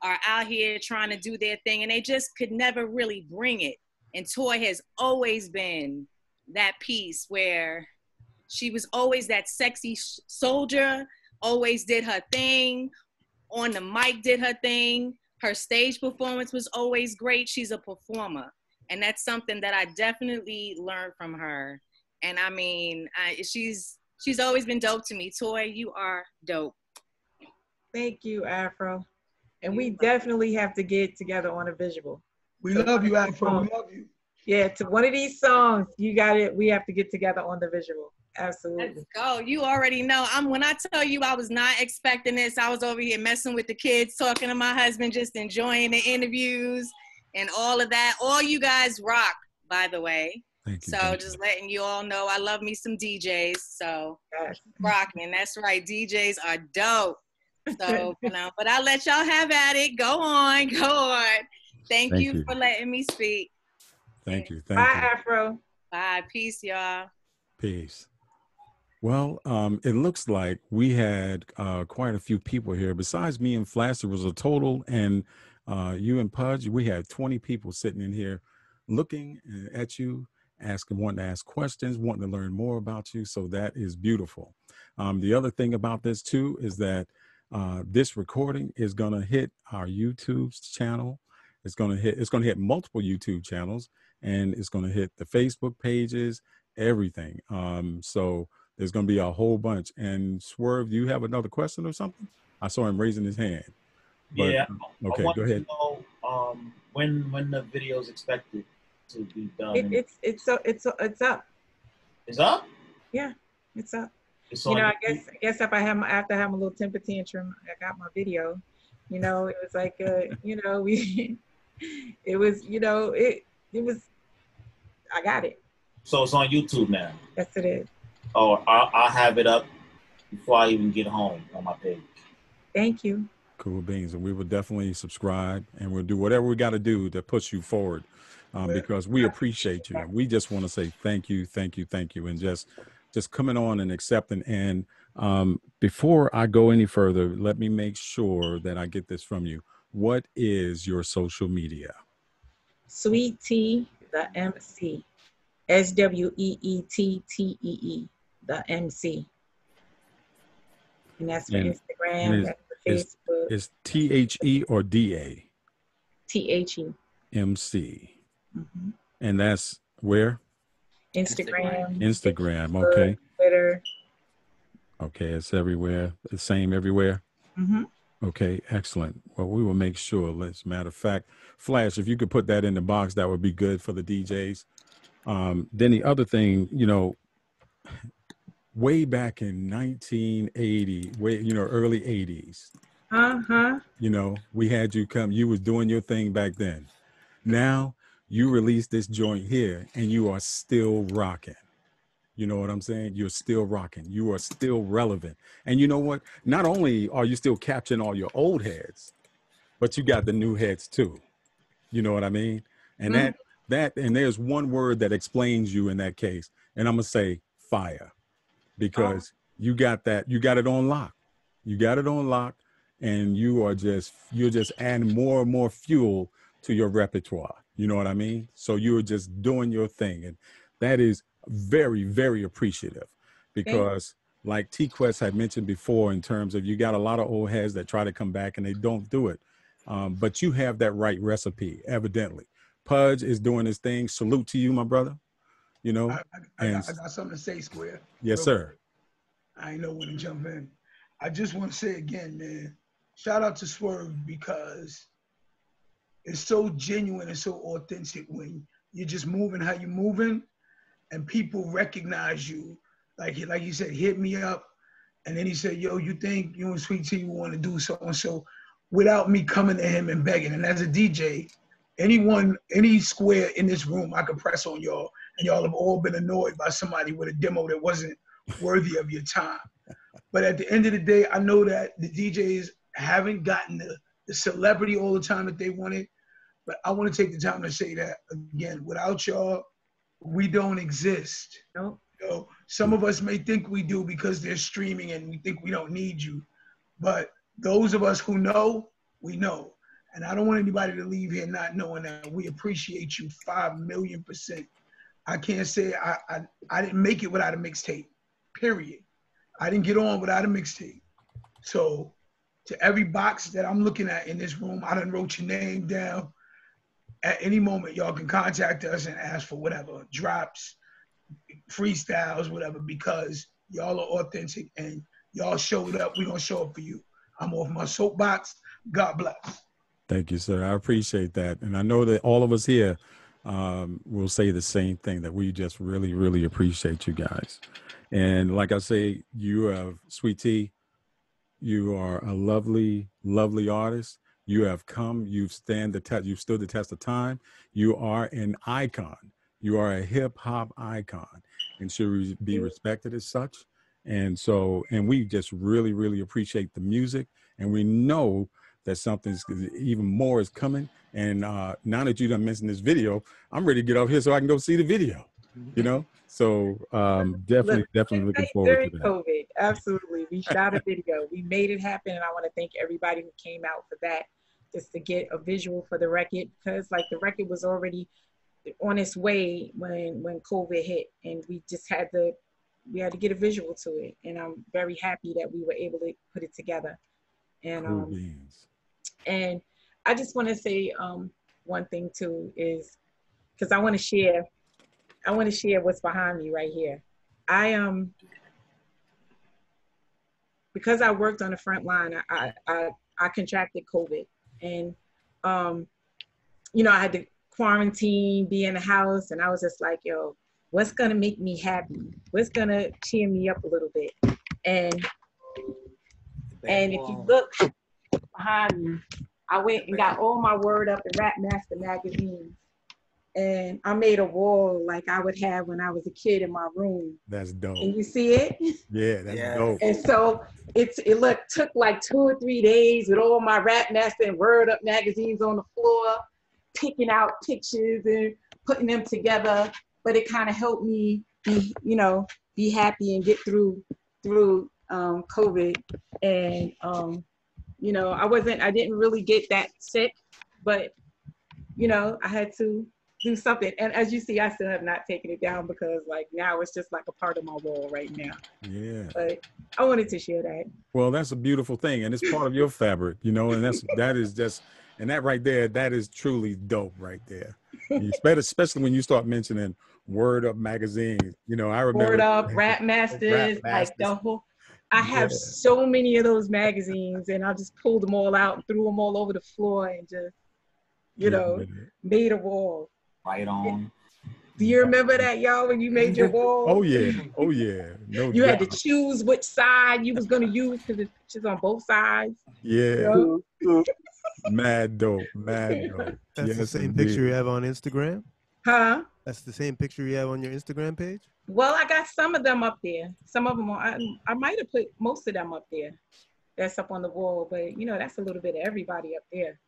are out here trying to do their thing, and they just could never really bring it. And Toy has always been that piece where she was always that sexy soldier, always did her thing, on the mic did her thing. Her stage performance was always great. She's a performer. And that's something that I definitely learned from her. And I mean, she's always been dope to me. Toy, you are dope. Thank you, Afro. And we definitely have to get together on a visual. We love you, Afro. We love you. Yeah, to one of these songs, you got it. We have to get together on the visual. Absolutely. Let's go. You already know. When I tell you I was not expecting this, I was over here messing with the kids, talking to my husband, just enjoying the interviews and all of that. All you guys rock, by the way. Thank you. So Thank just letting you all know I love me some DJs. So rocking. That's right. DJs are dope. So, but I'll let y'all have at it. Go on. Go on. Thank you for letting me speak. Thank you. Thank Bye, you. Afro. Bye. Peace, y'all. Peace. Well, it looks like we had quite a few people here. Besides me and Flash, there was a total, and you and Pudge, we had 20 people sitting in here looking at you, wanting to ask questions, wanting to learn more about you. So that is beautiful. The other thing about this too is that this recording is going to hit our YouTube channel. It's going to hit multiple YouTube channels, and it's going to hit the Facebook pages, everything. So there's going to be a whole bunch. And Swerve, do you have another question or something? I saw him raising his hand. But, yeah. Okay, I want go ahead. to know when the video is expected to be done. It's up. It's up? Yeah, it's up. It's You know, on I guess if I have after I have a little temper tantrum, I got my video. You know, it was like you know, it was, you know, it was. I got it. So it's on YouTube now. Yes, it is. Oh, I'll have it up before I even get home on my page. Thank you. Cool beans. And we will definitely subscribe, and we'll do whatever we got to do to push you forward, because we appreciate you. And we just want to say thank you, thank you, thank you. And just coming on and accepting. And before I go any further, let me make sure that I get this from you. What is your social media? Sweet Tea, the MC. SWEETTEE, the MC. And that's for Instagram, that's for Facebook. Is THE or DA? THE. MC. And that's where? Instagram. Instagram, Facebook, okay. Twitter. Okay, it's everywhere. The same everywhere? Mm-hmm. Okay, excellent. Well, we will make sure. As a matter of fact, Flash, if you could put that in the box, that would be good for the DJs. Then the other thing, you know, way back in 1980, early 80s, you know, we had you come, you was doing your thing back then. Now you release this joint here and you are still rocking. You know what I'm saying? You're still rocking. You are still relevant. And you know what? Not only are you still capturing all your old heads, but you got the new heads too. You know what I mean? And and there's one word that explains you in that case. And I'm going to say fire, because you got it on lock. You got it on lock, and you're just adding more and more fuel to your repertoire. You know what I mean? So you're just doing your thing. And that is very, very appreciative, because like T-Quest had mentioned before, in terms of you got a lot of old heads that try to come back and they don't do it. But you have that right recipe, evidently. Pudge is doing his thing. Salute to you, my brother. You know, I got something to say, Square. Yes, sir. I ain't know when to jump in. I just want to say again, man, shout out to Swerve, because it's so genuine and so authentic when you're just moving how you're moving, and people recognize you. Like you said, hit me up, and then he said, yo, you think you and Sweet Tea want to do so and so, without me coming to him and begging. And as a DJ, any Square in this room, I could press on y'all, and y'all have all been annoyed by somebody with a demo that wasn't worthy of your time. But at the end of the day, I know that the DJs haven't gotten the celebrity all the time that they wanted. But I want to take the time to say that again, without y'all, we don't exist. No. You know, some of us may think we do because they're streaming and we think we don't need you. But those of us who know, we know. And I don't want anybody to leave here not knowing that we appreciate you 5,000,000%. I can't say I didn't make it without a mixtape, period. I didn't get on without a mixtape. So to every box that I'm looking at in this room, I done wrote your name down. At any moment, y'all can contact us and ask for whatever, drops, freestyles, whatever, because y'all are authentic and y'all showed up. We're going to show up for you. I'm off my soapbox. God bless. Thank you, sir. I appreciate that. And I know that all of us here will say the same thing, that we just really, really appreciate you guys. And like I say, you have, Sweet Tea, you are a lovely, lovely artist. You have come, you've stood the test of time. You are an icon. You are a hip hop icon and should be respected as such. And so, and we just really, really appreciate the music. And we know that something's even more is coming. And now that you done mentioned this video, I'm ready to get off here so I can go see the video, you know? So definitely looking forward to that. COVID, absolutely. We shot a video. We made it happen. And I want to thank everybody who came out for that, just to get a visual for the record, because like the record was already on its way when COVID hit, and we just had to get a visual to it. And I'm very happy that we were able to put it together. And and I just want to say one thing too, is because I want to share what's behind me right here. Because I worked on the front line, I contracted COVID, and you know, I had to quarantine, be in the house, and I was just like, yo, what's gonna make me happy? What's gonna cheer me up a little bit? And if you look behind me, I went and got all my Word Up and Rap Master magazines, and I made a wall like I would have when I was a kid in my room. That's dope. And you see it? Yeah, that's dope. And so it took like 2 or 3 days with all my Rap Master and Word Up magazines on the floor, picking out pictures and putting them together. But it kind of helped me be happy and get through COVID. And you know, I didn't really get that sick, but you know, I had to do something. And as you see, I still have not taken it down, because like now it's just like a part of my wall right now. Yeah. But I wanted to share that. Well, that's a beautiful thing, and it's part of your fabric, you know, and that is just, and that right there, that is truly dope right there. Especially when you start mentioning Word Up magazine. You know, I remember Word Up, Rap Masters, like the whole. I have so many of those magazines, and I just pulled them all out and threw them all over the floor, and just, you know, made a wall. Right on. Do you remember that, y'all, when you made your wall? Oh yeah, oh yeah. No You doubt. had to choose which side you was gonna use, because there's pictures on both sides. Yeah. You know? Mad dope, mad dope. That's the same picture you have on Instagram? Huh? That's the same picture you have on your Instagram page? Well, I got some of them up there. Some of them I might have put most of them up there. That's up on the wall, but you know, that's a little bit of everybody up there.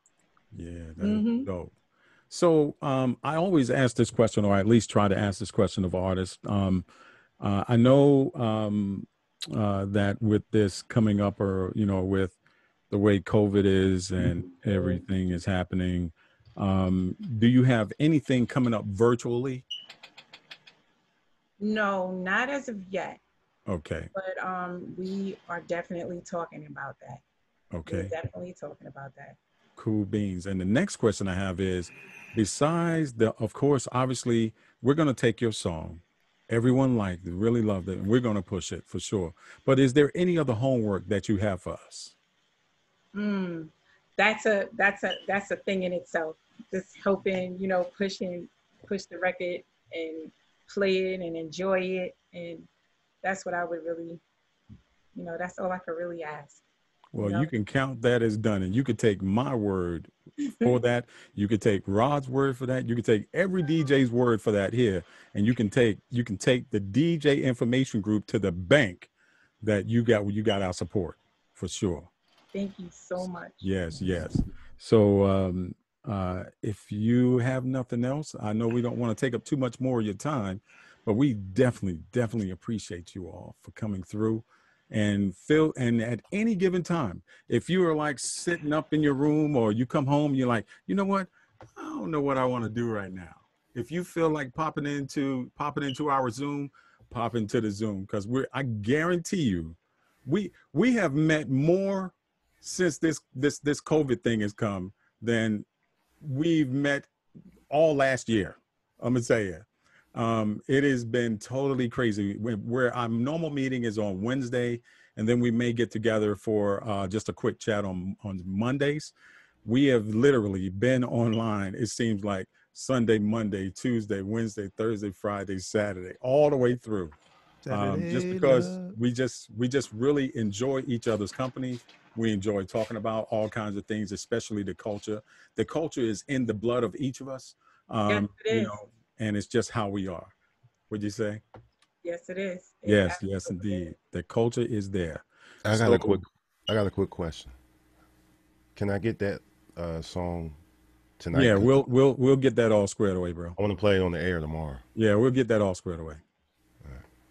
Yeah, that's dope. So I always ask this question, or at least try to ask this question of artists. I know that with this coming up, or you know, with the way COVID is and everything is happening, do you have anything coming up virtually? No, not as of yet. Okay. But we are definitely talking about that. Okay. We're definitely talking about that. Cool beans. And the next question I have is, besides of course, obviously, we're going to take your song. Everyone liked it, really loved it, and we're going to push it for sure. But is there any other homework that you have for us? That's a thing in itself. Just helping, you know, push the record and play it and enjoy it. And that's what I would really, you know, that's all I could really ask. Well, you know? you can count that as done, and you could take my word for that. You could take Rod's word for that. You could take every DJ's word for that here, and you can take the DJ information group to the bank that you got our support for sure. Thank you so much. Yes, yes. So if you have nothing else, I know we don't want to take up too much more of your time, but we definitely appreciate you all for coming through. And Phil, and at any given time, if you are like sitting up in your room, or you come home, you're like, you know what? I don't know what I want to do right now. If you feel like popping into our Zoom, pop into the Zoom, because I guarantee you, we have met more since this COVID thing has come than we've met all last year. I'm gonna tell you. It has been totally crazy. Where our normal meeting is on Wednesday, and then we may get together for just a quick chat on Mondays. We have literally been online, it seems like, Sunday, Monday, Tuesday, Wednesday, Thursday, Friday, Saturday, all the way through. Just because we just really enjoy each other's company. We enjoy talking about all kinds of things, especially the culture. The culture is in the blood of each of us. Yes, it is. You know, and it's just how we are. Would you say? Yes, it is. Yes, yes, indeed. The culture is there. I got a quick question. Can I get that song tonight? Yeah, we'll get that all squared away, bro. I want to play it on the air tomorrow. Yeah, we'll get that all squared away.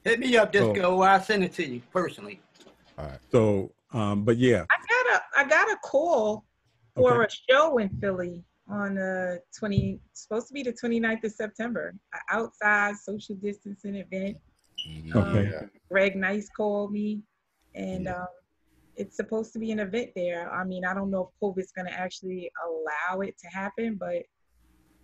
Hit me up, Disco. I'll send it to you personally. All right. So, but yeah. I got a call for a show in Philly on supposed to be the 29th of September, an outside social distancing event. Okay. Greg Nice called me, and it's supposed to be an event there. I mean, I don't know if COVID's going to actually allow it to happen, but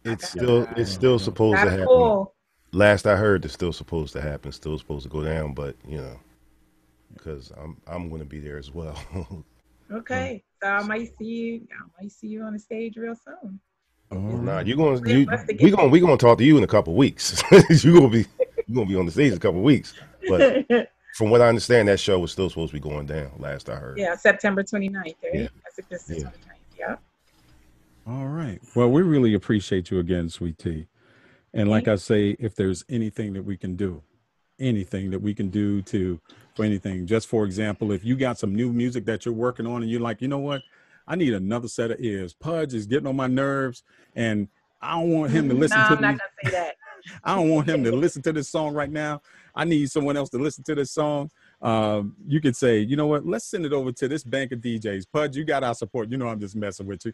it's still supposed to happen. Call. Last I heard, it's still supposed to happen. Still supposed to go down, but you know, because I'm going to be there as well. Okay, so I might see you on the stage real soon. Nah, we gonna talk to you in a couple of weeks. you're gonna be on the stage in a couple of weeks. But from what I understand, that show was still supposed to be going down. Last I heard. Yeah, September 29th. Right? Yeah. That's the 29th. Yeah. All right. Well, we really appreciate you again, Sweet Tea. And like I say, if there's anything that we can do, for anything, just for example, if you got some new music that you're working on and you're like, you know what, I need another set of ears. Pudge is getting on my nerves, and I don't want him to listen to I'm not gonna say that. I don't want him to listen to this song right now. I need someone else to listen to this song. You could say, you know what, let's send it over to this bank of DJs. Pudge, you got our support. You know I'm just messing with you.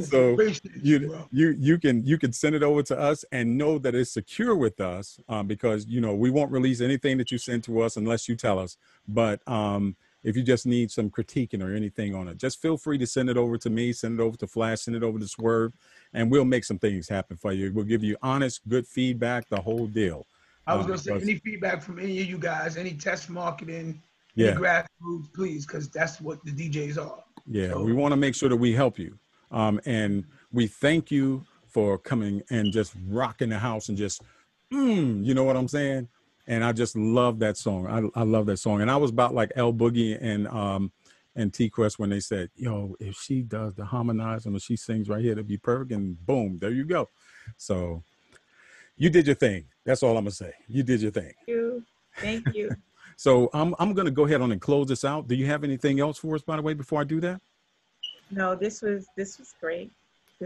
So you can send it over to us and know that it's secure with us, because you know we won't release anything that you send to us unless you tell us. But if you just need some critiquing or anything on it, just feel free to send it over to me, send it over to Flash, send it over to Swerve, and we'll make some things happen for you. We'll give you honest, good feedback, the whole deal. I was gonna say, any feedback from any of you guys, any test marketing, any grassroots, please, because that's what the DJs are. Yeah, so we want to make sure that we help you. And we thank you for coming and just rocking the house and just, you know what I'm saying? And I just love that song. I love that song. And I was about like L Boogie and T Quest when they said, yo, if she does the harmonizing or she sings right here, it'll be perfect. And boom, there you go. So you did your thing. That's all I'm gonna say. You did your thing. Thank you. So I'm gonna go ahead on and close this out. Do you have anything else for us, by the way, before I do that? No, this was great.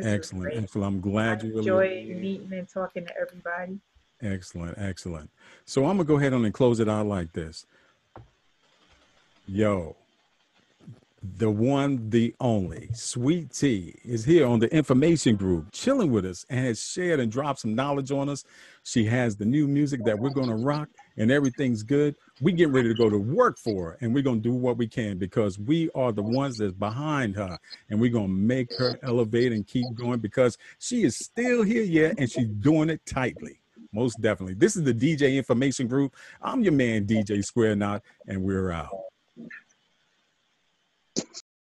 Excellent. I'm glad you enjoyed meeting and talking to everybody. Excellent. So I'm gonna go ahead on and close it out like this. Yo, the one, the only Sweet Tea is here on the information group, chilling with us, and has shared and dropped some knowledge on us. She has the new music that we're gonna rock, and everything's good. We get ready to go to work for her, and we're gonna do what we can because we are the ones that's behind her, and we're gonna make her elevate and keep going because she is still here yet, and she's doing it tightly. Most definitely. This is the DJ Information Group. I'm your man, DJ Square Knot, and we're out.